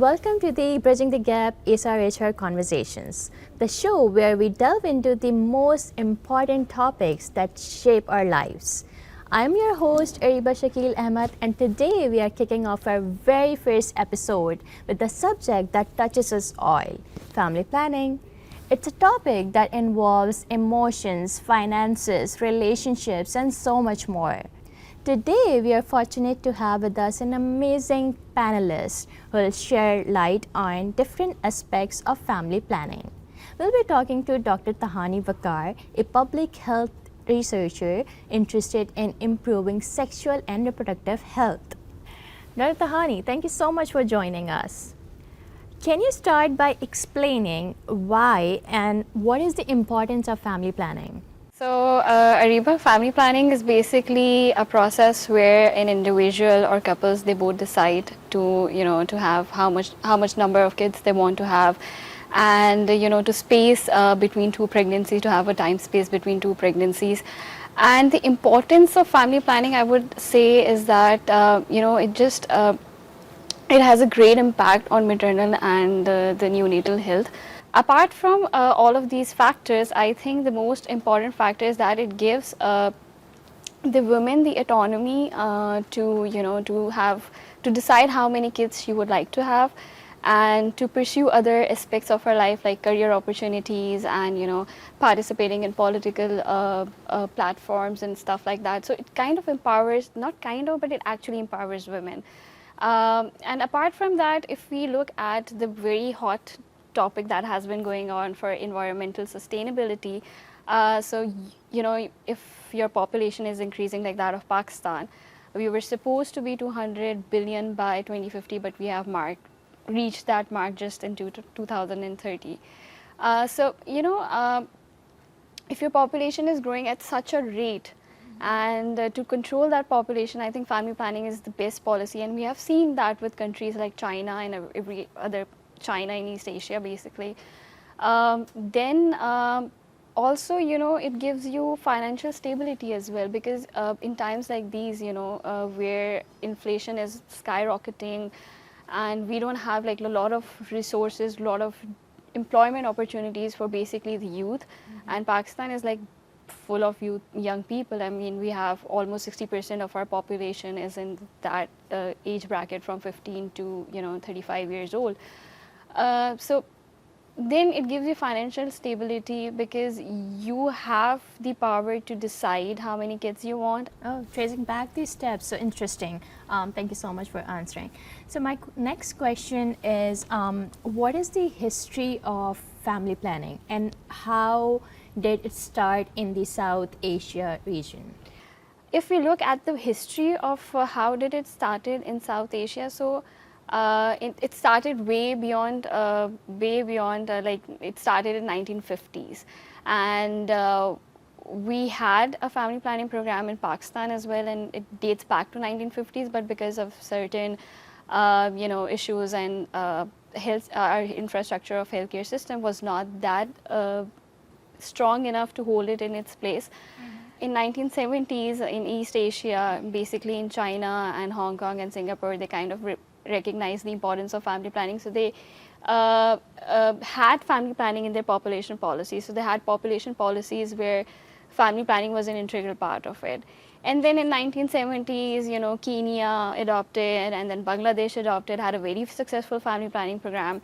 welcome to the Bridging the Gap SRHR Conversations, the show where we delve into the most important topics that shape our lives. I'm your host, Ariba Shakil Ahmed, and today we are kicking off our very first episode with the subject that touches us all, family planning. It's a topic that involves emotions, finances, relationships, and so much more. Today, we are fortunate to have with us an amazing panelist who will share light on different aspects of family planning. We'll be talking to Dr. Tahani Waqar, a public health researcher interested in improving sexual and reproductive health. Dr. Tahani, thank you so much for joining us. Can you start by explaining why and what is the importance of family planning? So, Ariba, family planning is basically a process where an individual or couples, they both decide to have how much number of kids they want to have, and to space between two pregnancies, to have a time space between two pregnancies. And the importance of family planning, I would say, is that it has a great impact on maternal and the neonatal health. Apart from all of these factors, I think the most important factor is that it gives the women the autonomy to decide how many kids she would like to have, and to pursue other aspects of her life like career opportunities and participating in political platforms and stuff like that. So it kind of empowers, not kind of, but it actually empowers women. And apart from that, if we look at the very hot topic that has been going on for environmental sustainability, if your population is increasing like that of Pakistan, we were supposed to be 200 billion by 2050, but we have reached that mark just in 2030. If your population is growing at such a rate, and to control that population, I think family planning is the best policy, and we have seen that with countries like China and every other China in East Asia, basically. Also, it gives you financial stability as well, because in times like these, where inflation is skyrocketing, and we don't have like a lot of resources, a lot of employment opportunities for basically the youth, and Pakistan is like full of young people. I mean, we have almost 60% of our population is in that age bracket from 15 to 35 years old. So then it gives you financial stability, because you have the power to decide how many kids you want. Oh, tracing back these steps, so interesting. Thank you so much for answering. So my next question is, what is the history of family planning, and how did it start in the South Asia region? If we look at the history of how did it started in South Asia, so it started way beyond like it started in 1950s, and we had a family planning program in Pakistan as well, and it dates back to 1950s, but because of certain issues and our infrastructure of healthcare system was not that strong enough to hold it in its place. In 1970s in East Asia, basically in China and Hong Kong and Singapore, they kind of recognized the importance of family planning. So they had family planning in their population policies. So they had population policies where family planning was an integral part of it. And then in 1970s, Kenya adopted, and then Bangladesh adopted, had a very successful family planning program.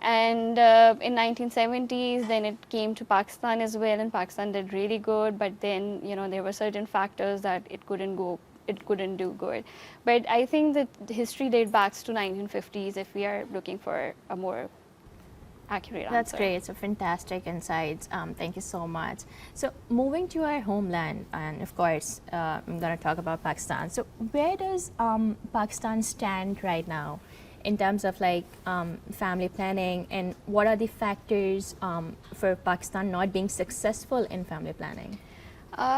And in 1970s, then it came to Pakistan as well, and Pakistan did really good. But then, there were certain factors that it couldn't do good. But I think that the history dates back to 1950s if we are looking for a more accurate answer. That's great. So fantastic insights. Thank you so much. So moving to our homeland, and of course, I'm going to talk about Pakistan. So where does Pakistan stand right now in terms of like family planning, and what are the factors for Pakistan not being successful in family planning?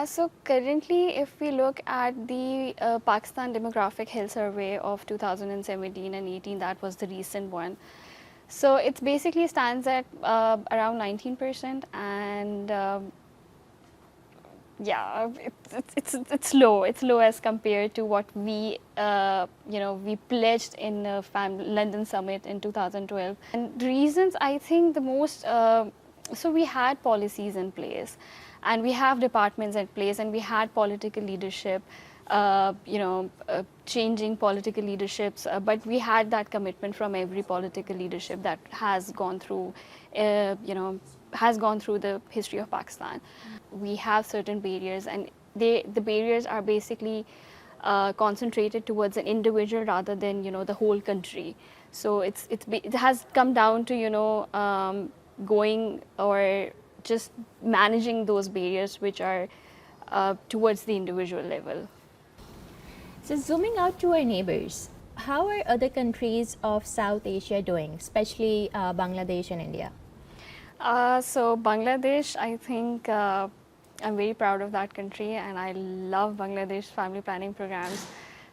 So currently, if we look at the Pakistan Demographic Health Survey of 2017 and 18, that was the recent one. So it basically stands at around 19%, and Yeah, it's low. It's low as compared to what we we pledged in London Summit in 2012. And the reasons, I think the most so we had policies in place, and we have departments in place, and we had political leadership. Changing political leaderships, but we had that commitment from every political leadership that has gone through, has gone through the history of Pakistan. We have certain barriers, and the barriers are basically concentrated towards an individual rather than the whole country. So it has come down to going or just managing those barriers which are towards the individual level. So, zooming out to our neighbors, how are other countries of South Asia doing, especially Bangladesh and India? So Bangladesh, I think I'm very proud of that country, and I love Bangladesh family planning programs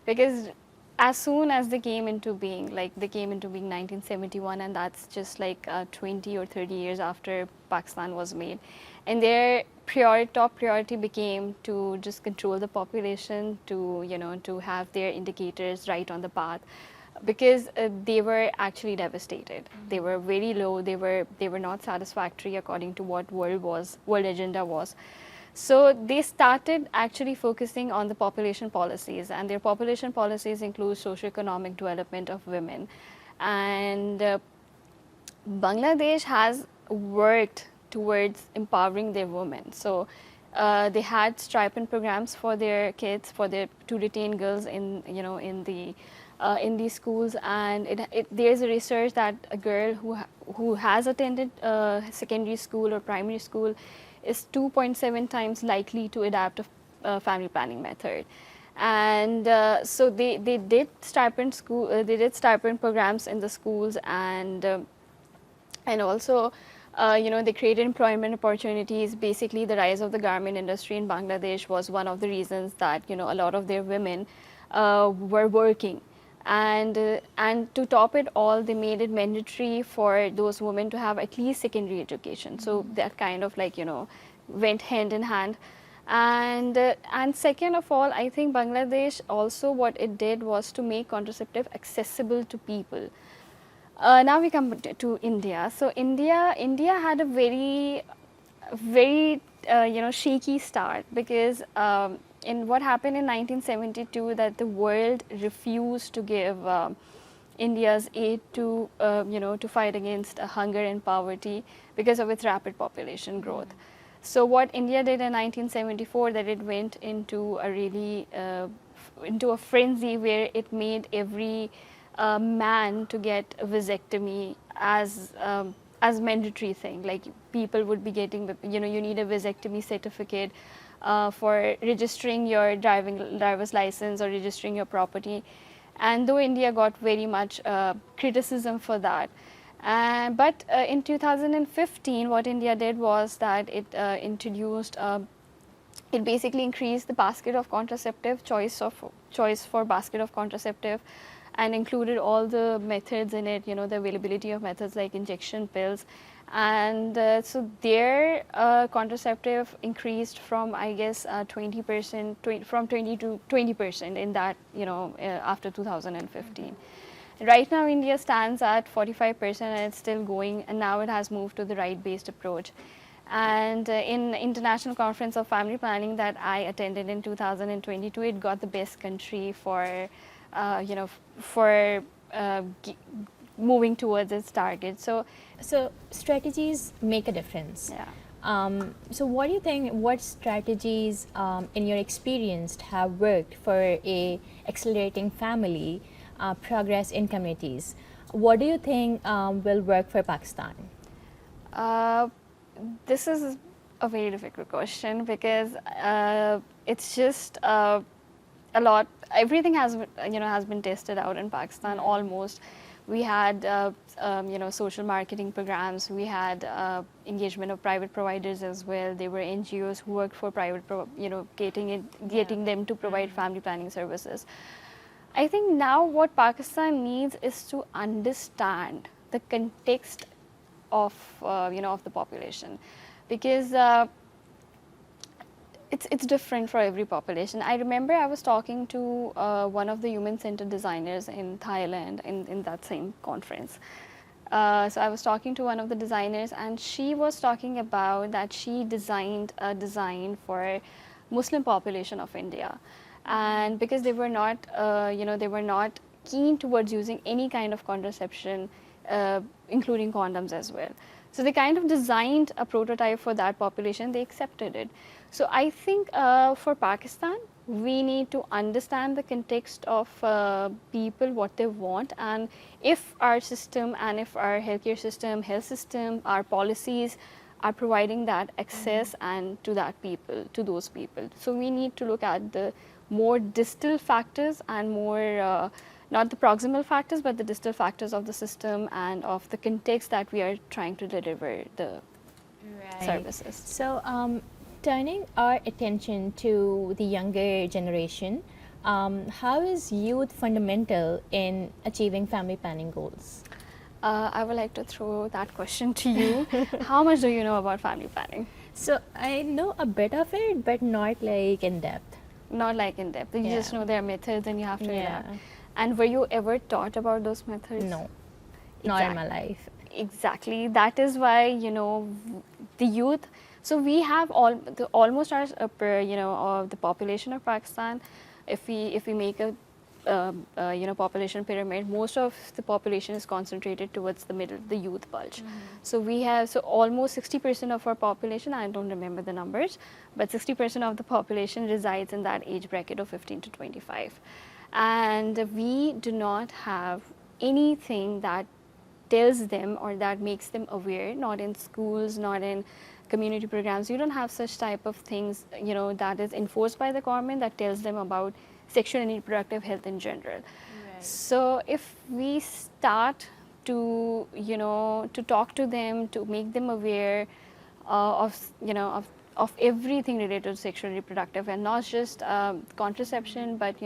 because as soon as they came into being, like they came into being 1971, and that's just like 20 or 30 years after Pakistan was made, and their top priority became to just control the population, to have their indicators right on the path, because they were actually devastated. They were very low. They were not satisfactory according to what world agenda was. So they started actually focusing on the population policies, and their population policies include socioeconomic development of women. And Bangladesh has worked towards empowering their women. So they had stipend programs for their kids, to retain girls in these schools, and there's a research that a girl who has attended secondary school or primary school is 2.7 times likely to adapt a family planning method. And so they did stipend programs in the schools, and also they created employment opportunities. Basically, the rise of the garment industry in Bangladesh was one of the reasons that a lot of their women were working. And to top it all, they made it mandatory for those women to have at least secondary education. So that kind of went hand in hand. And second of all, I think Bangladesh also, what it did was to make contraceptive accessible to people. Now we come to India. So India had a very shaky start, because in what happened in 1972, that the world refused to give India's aid to to fight against hunger and poverty because of its rapid population growth. So what India did in 1974, that it went into a really into a frenzy where it made every man to get a vasectomy as mandatory thing. Like people would be getting, you need a vasectomy certificate for registering your driver's license or registering your property. And though India got very much criticism for that, but in 2015, what India did was that it introduced, it basically increased the basket of contraceptive choice for basket of contraceptive, and included all the methods in it, the availability of methods like injection pills. And so their contraceptive increased from, I guess, 20%, from 20 to 20% in that, after 2015. Right now, India stands at 45%, and it's still going, and now it has moved to the right-based approach. And in International Conference of Family Planning that I attended in 2022, it got the best country for, moving towards its target. So strategies make a difference. Yeah. So what do you think, what strategies in your experience have worked for accelerating family progress in communities? What do you think will work for Pakistan? This is a very difficult question, because it's just a lot. Everything has been tested out in Pakistan almost. We had social marketing programs. We had engagement of private providers as well. There were NGOs who worked for private, getting them to provide family planning services. I think now what Pakistan needs is to understand the context of of the population, because It's different for every population. I remember I was talking to one of the human-centered designers in Thailand in that same conference. So I was talking to one of the designers, and she was talking about that she designed a design for Muslim population of India, and because they were not, they were not keen towards using any kind of contraception, including condoms as well. So they kind of designed a prototype for that population. They accepted it. So I think for Pakistan, we need to understand the context of people, what they want, and if our system and if our healthcare system, health system, our policies are providing that access and to that people, to those people. So we need to look at the more distal factors and more not the proximal factors, but the distal factors of the system and of the context that we are trying to deliver the services. So, turning our attention to the younger generation, how is youth fundamental in achieving family planning goals? I would like to throw that question to you. How much do you know about family planning? So, I know a bit of it, but not like in depth. Not like in depth. You just know there are methods and you have to adapt. Yeah. And were you ever taught about those methods? No, not in my life. Exactly. That is why, the youth. So we have almost our, the population of Pakistan. If we make a population pyramid, most of the population is concentrated towards the middle, the youth bulge. So we have almost 60% of our population. I don't remember the numbers, but 60% of the population resides in that age bracket of 15 to 25. And we do not have anything that tells them or that makes them aware, not in schools, not in community programs. You don't have such type of things, that is enforced by the government that tells them about sexual and reproductive health in general. Right. So if we start to, to talk to them, to make them aware of everything related to sexual and reproductive, and not just contraception, but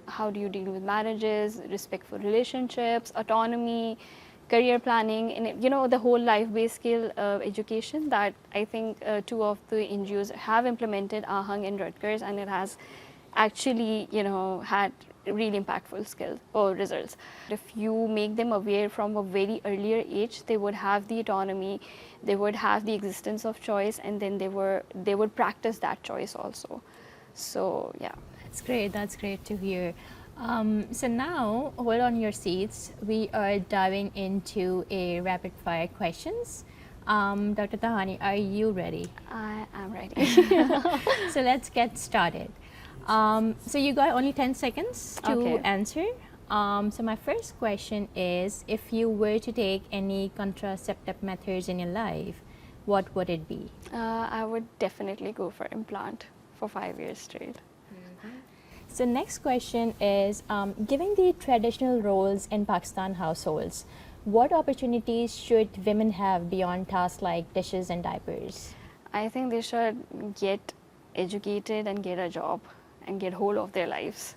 how do you deal with marriages, respectful relationships, autonomy, career planning, and the whole life-based skill education that I think two of the NGOs have implemented, Ahang and Rutgers, and it has actually had really impactful skills or results. If you make them aware from a very earlier age, they would have the autonomy, they would have the existence of choice, and then they would practice that choice also. So yeah, That's great to hear. So now, hold on your seats. We are diving into a rapid fire questions. Dr. Tahani, are you ready? I am ready. So let's get started. So you got only 10 seconds to answer. So my first question is, if you were to take any contraceptive methods in your life, what would it be? I would definitely go for implant for 5 years straight. So next question is, given the traditional roles in Pakistan households, what opportunities should women have beyond tasks like dishes and diapers? I think they should get educated and get a job and get hold of their lives.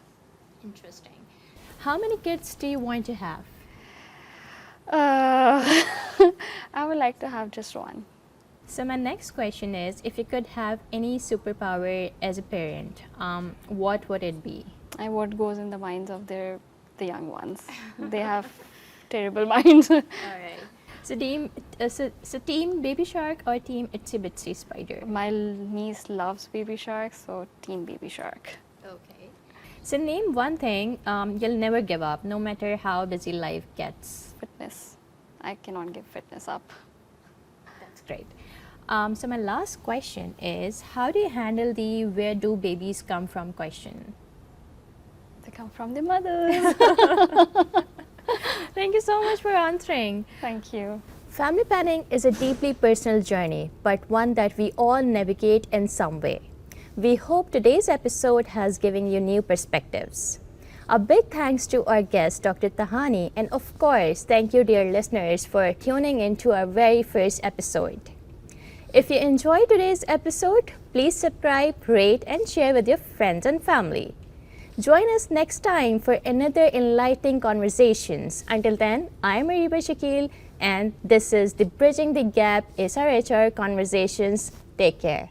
Interesting. How many kids do you want to have? I would like to have just one. So my next question is, if you could have any superpower as a parent, what would it be? And what goes in the minds of the young ones? They have terrible minds. All right. So team Baby Shark or team Itsy Bitsy Spider? My niece loves Baby Shark, so team Baby Shark. Okay. So name one thing you'll never give up, no matter how busy life gets. Fitness. I cannot give fitness up. That's great. So my last question is, how do you handle the where do babies come from question? They come from their mothers. Thank you so much for answering. Thank you. Family planning is a deeply personal journey, but one that we all navigate in some way. We hope today's episode has given you new perspectives. A big thanks to our guest, Dr. Tahani, and of course, thank you, dear listeners, for tuning in to our very first episode. If you enjoyed today's episode, please subscribe, rate, and share with your friends and family. Join us next time for another enlightening conversations. Until then, I'm Ariba Shakil, and this is the Bridging the Gap SRHR Conversations. Take care.